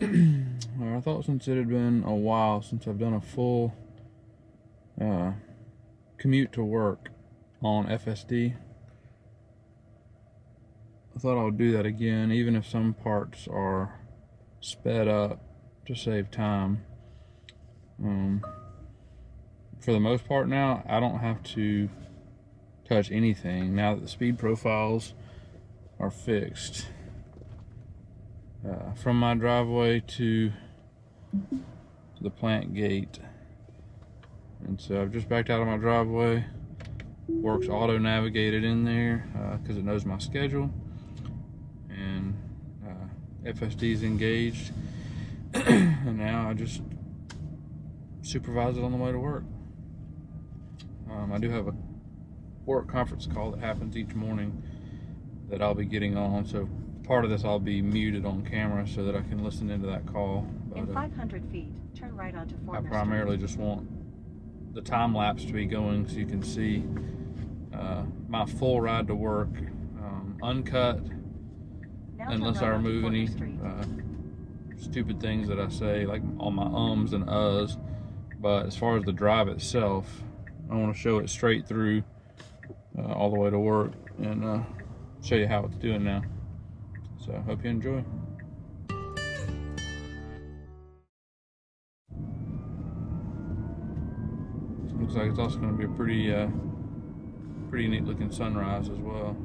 I thought since it had been a while since I've done a full commute to work on FSD, I thought I would do that again, even if some parts are sped up to save time. For the most part now, I don't have to touch anything now that the speed profiles are fixed. From my driveway to the plant gate. And so I've just backed out of my driveway. Works auto navigated in there because it knows my schedule. And FSD is engaged. And now I just supervise it on the way to work. I do have a work conference call that happens each morning that I'll be getting on. So part of this I'll be muted on camera so that I can listen into that call. But, in 500 feet, turn right onto Former I primarily just want the time lapse to be going so you can see my full ride to work, uncut, unless I remove any stupid things that I say, like all my ums and uhs. But as far as the drive itself, I want to show it straight through all the way to work and show you how it's doing now. So I hope you enjoy. Looks like it's also going to be a pretty neat looking sunrise as well.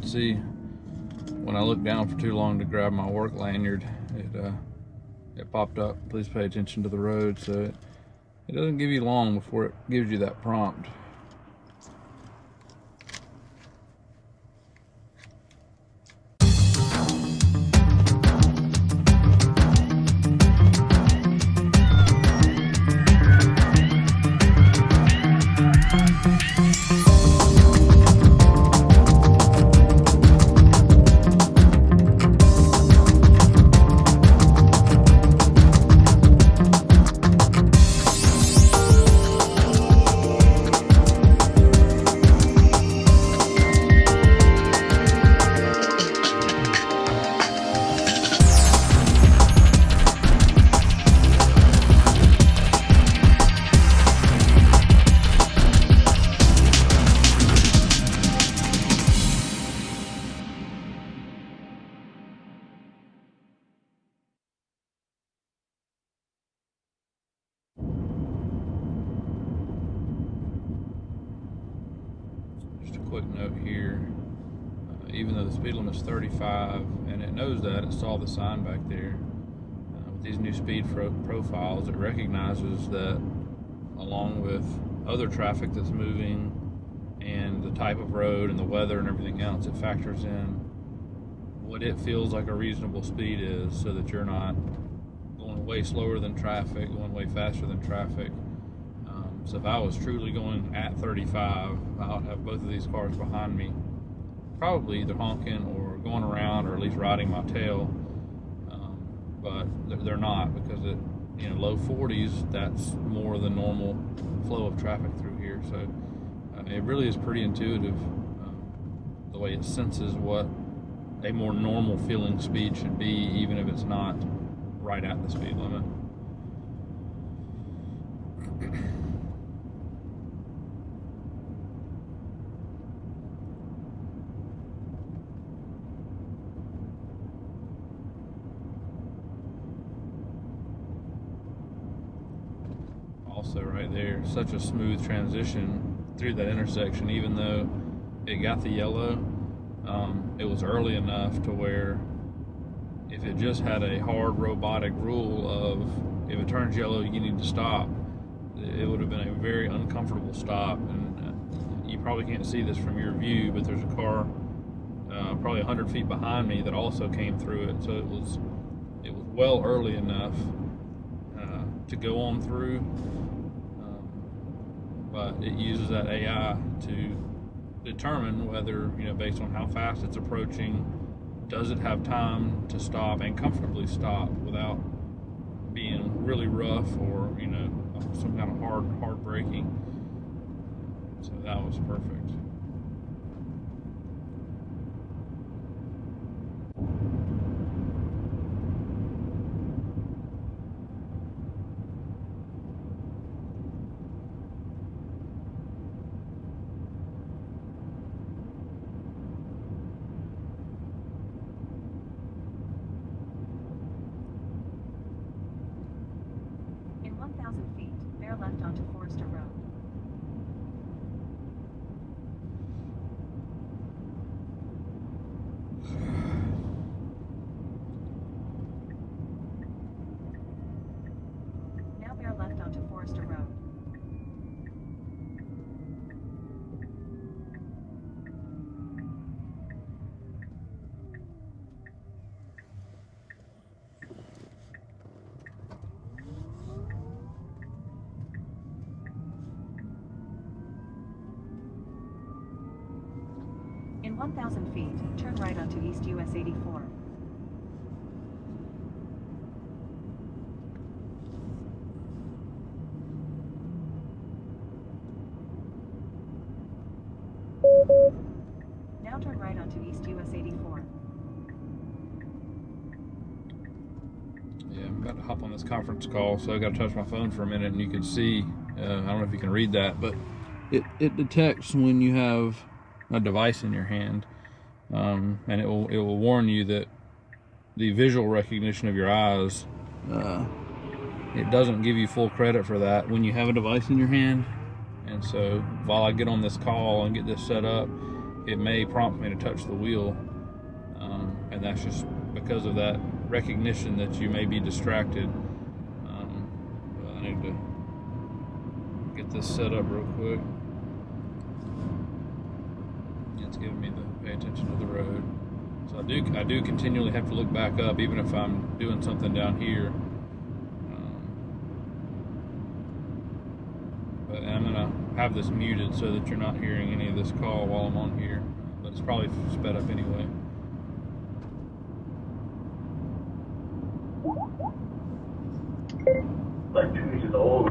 See, when I looked down for too long to grab my work lanyard, it popped up, please pay attention to the road. So it doesn't give you long before it gives you that prompt. Just a quick note here, even though the speed limit is 35 and it knows that, it saw the sign back there, with these new speed profiles, it recognizes that along with other traffic that's moving and the type of road and the weather and everything else, it factors in what it feels like a reasonable speed is so that you're not going way slower than traffic, going way faster than traffic. So if I was truly going at 35, I would have both of these cars behind me, probably either honking or going around or at least riding my tail. But they're not, because at low 40s, that's more the normal flow of traffic through here. So it really is pretty intuitive, the way it senses what a more normal feeling speed should be, even if it's not right at the speed limit. Also right there, such a smooth transition through that intersection, even though it got the yellow. It was early enough to where if it just had a hard robotic rule of if it turns yellow you need to stop, it would have been a very uncomfortable stop. And you probably can't see this from your view, but there's a car probably 100 feet behind me that also came through it. So it was well early enough to go on through. but it uses that AI to determine whether, based on how fast it's approaching, does it have time to stop and comfortably stop without being really rough or, some kind of hard braking. So that was perfect. In 1,000 feet, bear left onto Forester Road. Now bear left onto Forester Road. In 1,000 feet, turn right onto East US 84. Now turn right onto East US 84. Yeah, I'm about to hop on this conference call, so I got to touch my phone for a minute, and you can see, I don't know if you can read that, but it detects when you have a device in your hand, and it will warn you that the visual recognition of your eyes, it doesn't give you full credit for that when you have a device in your hand. And so while I get on this call and get this set up, it may prompt me to touch the wheel, and that's just because of that recognition that you may be distracted. But I need to get this set up real quick. It's giving me the pay attention to the road. So I do continually have to look back up, even if I'm doing something down here. But I'm gonna have this muted so that you're not hearing any of this call while I'm on here. But it's probably sped up anyway. Like 2 inches old.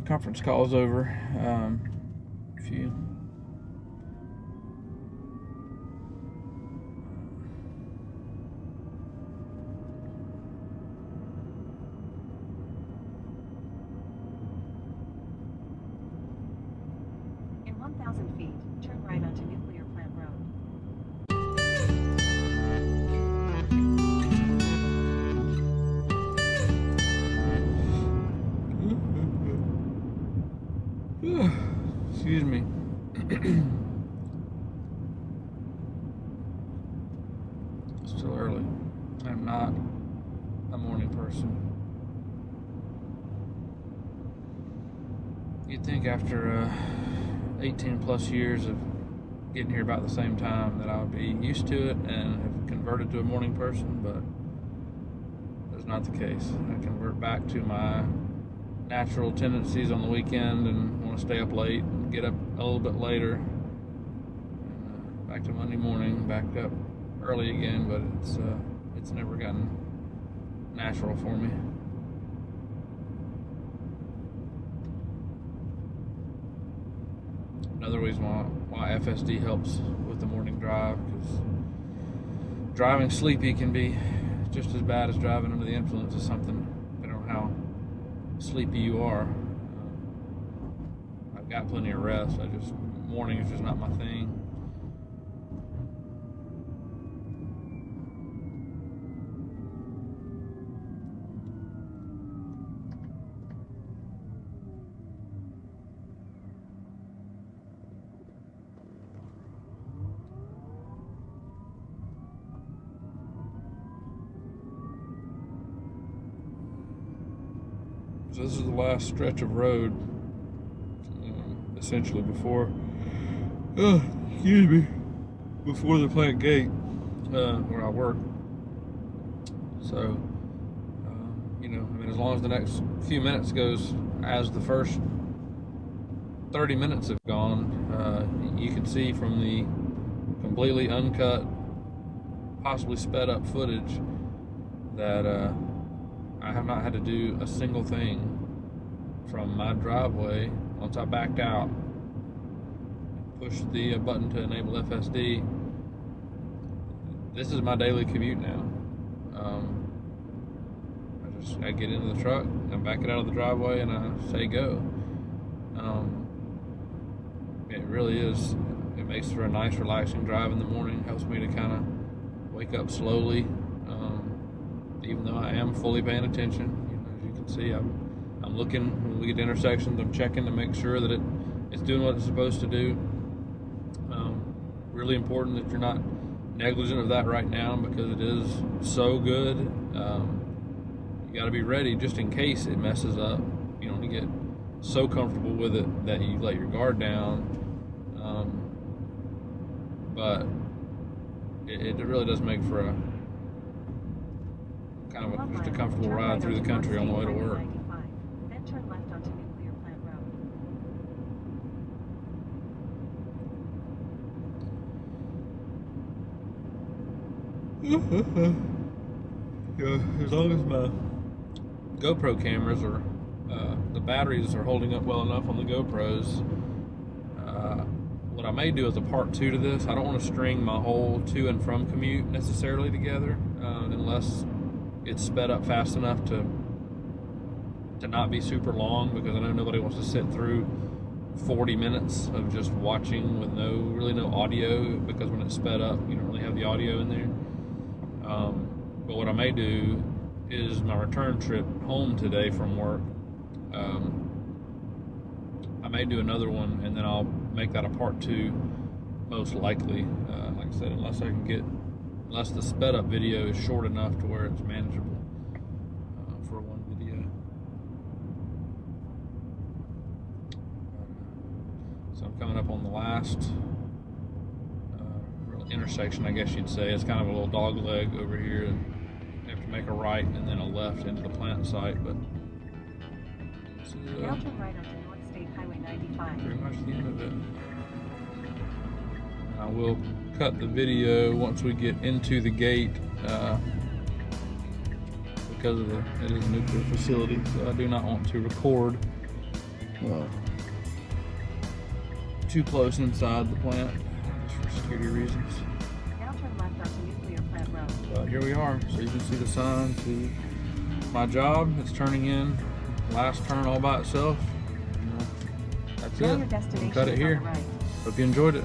Conference call's over. If you In 1,000 feet, turn right onto Nuclear Plant Road. Still early. I'm not a morning person. You'd think after 18 plus years of getting here about the same time that I would be used to it and have converted to a morning person, but that's not the case. I convert back to my natural tendencies on the weekend and want to stay up late and get up a little bit later. And, back to Monday morning, back up early again, but it's never gotten natural for me. Another reason why FSD helps with the morning drive, because driving sleepy can be just as bad as driving under the influence of something, depending on how sleepy you are. I've got plenty of rest. Morning is just not my thing. So this is the last stretch of road, essentially before the plant gate where I work. So, as long as the next few minutes goes as the first 30 minutes have gone, you can see from the completely uncut, possibly sped up footage that I have not had to do a single thing from my driveway once I backed out, pushed the button to enable FSD. This is my daily commute now. I get into the truck, I back it out of the driveway, and I say go. It really is. It makes for a nice, relaxing drive in the morning. Helps me to kind of wake up slowly. Even though I am fully paying attention, as you can see, I'm looking when we get to intersections. I'm checking to make sure that it's doing what it's supposed to do. Really important that you're not negligent of that right now, because it is so good. You got to be ready just in case it messes up. You don't want to get so comfortable with it that you let your guard down. But it really does make for a kind of just a comfortable ride through the country on the way to work. Then turn left onto Nuclear Plant Road. Yeah, as long as my GoPro cameras are, the batteries are holding up well enough on the GoPros, what I may do as a part 2 to this, I don't want to string my whole to and from commute necessarily together, unless it's sped up fast enough to not be super long, because I know nobody wants to sit through 40 minutes of just watching with really no audio, because when it's sped up you don't really have the audio in there. But what I may do is my return trip home today from work, I may do another one, and then I'll make that a part 2 most likely, like I said, unless the sped up video is short enough to where it's manageable for one video. So I'm coming up on the last real intersection, I guess you'd say. It's kind of a little dog leg over here, and you have to make a right and then a left into the plant site. But this is Now turn right onto North State Highway 95. pretty much the end of it. I will cut the video once we get into the gate, because it is a nuclear facility, so I do not want to record too close inside the plant, just for security reasons. Now turn left onto Nuclear Plant Road. But here we are, so you can see the sign to my job. It's turning in, last turn all by itself. That's Now it. your destination Cut it is on here. the right. Hope you enjoyed it.